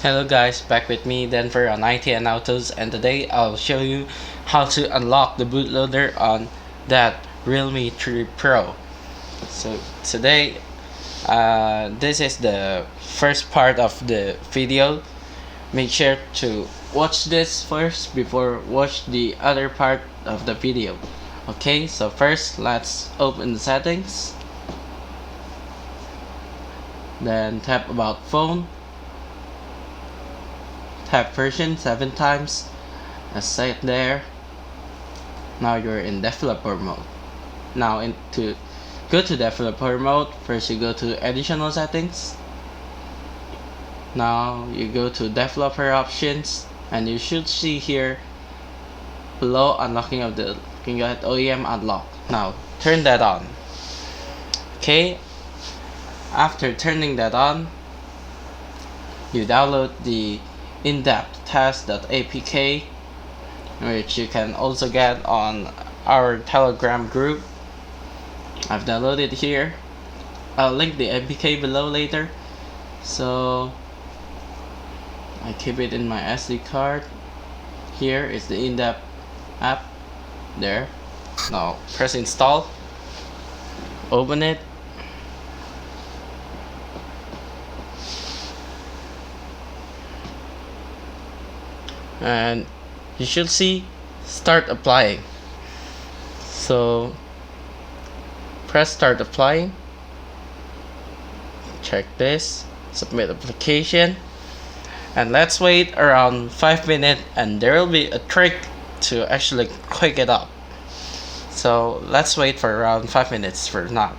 Hello guys, back with me Denver on IT&Autos, and today I'll show you how to unlock the bootloader on that Realme 3 Pro. So today, this is the first part of the video. Make sure to watch this first before watch the other part of the video. Okay, so first let's open the settings. Then tap about phone. Tap version 7 times, as said there. Now you're in developer mode. Now to go to developer mode, first you go to additional settings. Now you go to developer options, and you should see here below unlocking of the OEM unlock. Now turn that on. Okay, after turning that on, you download the in-depth test.apk, which you can also get on our Telegram group. I've downloaded here. I'll link the APK below later, so I keep it in my SD card. Here is the in-depth app there. Now press install, open it, and you should see start applying. So press start applying, check this, submit application, and let's wait around 5 minutes, and there will be a trick to actually quick it up. So let's wait for around 5 minutes for now.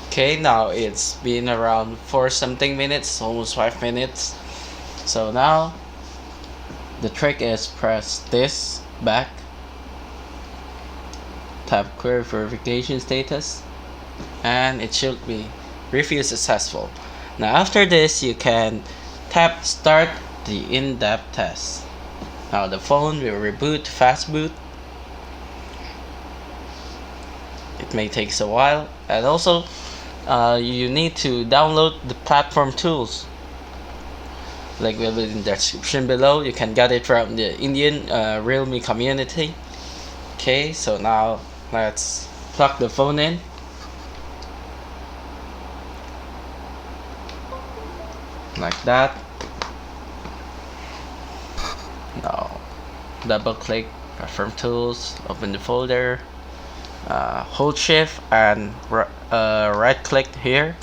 Okay, now it's been around 4 something minutes, almost 5 minutes. So now the trick is press this back, tap query verification status, and it should be review successful. Now after this, you can tap start the in-depth test. Now the phone will reboot fast boot. It may take a while, and also you need to download the platform tools. Like will be in the description below. You can get it from the Indian Realme community. Okay, so now let's plug the phone in. Like that. Now double click platform tools, open the folder, hold shift and right click here.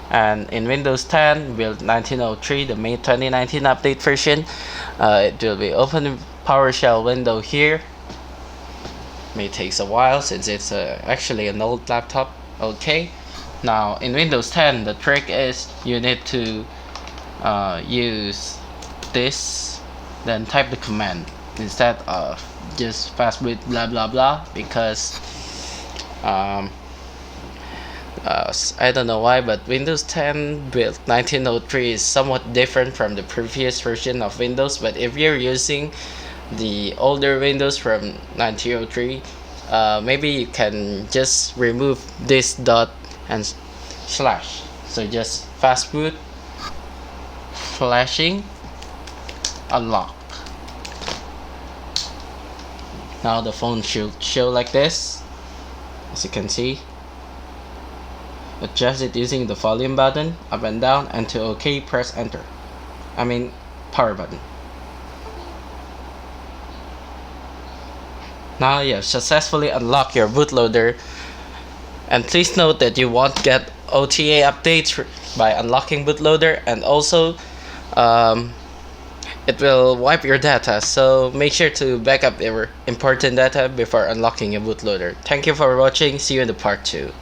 And in Windows 10 build 1903, the May 2019 update version, it will be open PowerShell window here. May takes a while since it's actually an old laptop. Okay, now in Windows 10 the trick is you need to use this, then type the command instead of just fastboot blah blah blah, because I don't know why, but Windows 10 build 1903 is somewhat different from the previous version of Windows. But if you're using the older Windows from 1903, maybe you can just remove this dot and slash. So just fastboot, flashing, unlock. Now the phone should show like this, as you can see. Adjust it using the volume button up and down, and to OK press enter. Power button. Now you have successfully unlocked your bootloader, and please note that you won't get OTA updates by unlocking bootloader, and also it will wipe your data, so make sure to back up your important data before unlocking your bootloader. Thank you for watching. See you in the part 2.